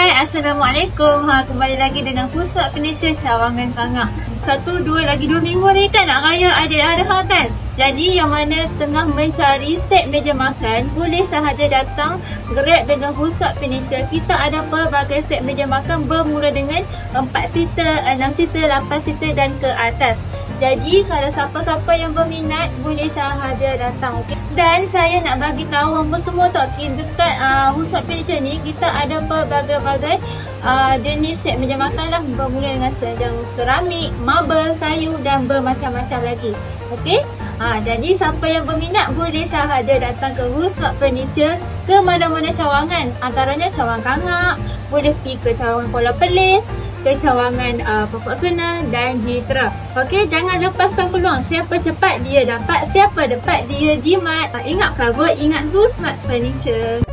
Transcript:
Assalamualaikum. Kembali lagi dengan Pusat Furniture Cawangan Kangah. 1, 2, lagi 2 minggu ni kan nak raya Aidiladha kan. Jadi yang mana tengah mencari set meja makan, boleh sahaja datang grab dengan Pusat Furniture. Kita ada pelbagai set meja makan bermula dengan 4 seater, 6 seater, 8 seater dan ke atas. Jadi kalau siapa-siapa yang berminat boleh sahaja datang, okey. Dan saya nak bagi tahu hangpa semua tau, dekat Pusat Furniture ni kita ada pelbagai-bagai jenis set meja makan lah, bermula dengan seramik, marble, kayu dan bermacam-macam lagi. Okey. Jadi siapa yang berminat boleh sahaja datang ke Pusat Furniture ke mana-mana cawangan, antaranya Cawangan Kangah, boleh pergi ke Cawangan Kuala Perlis, ke Cawangan Pokok Senang dan Jitra. Okey, jangan lepaskan peluang. Siapa cepat dia dapat, siapa dapat dia jimat. Ingat Prabot, ingat Pusat Furniture.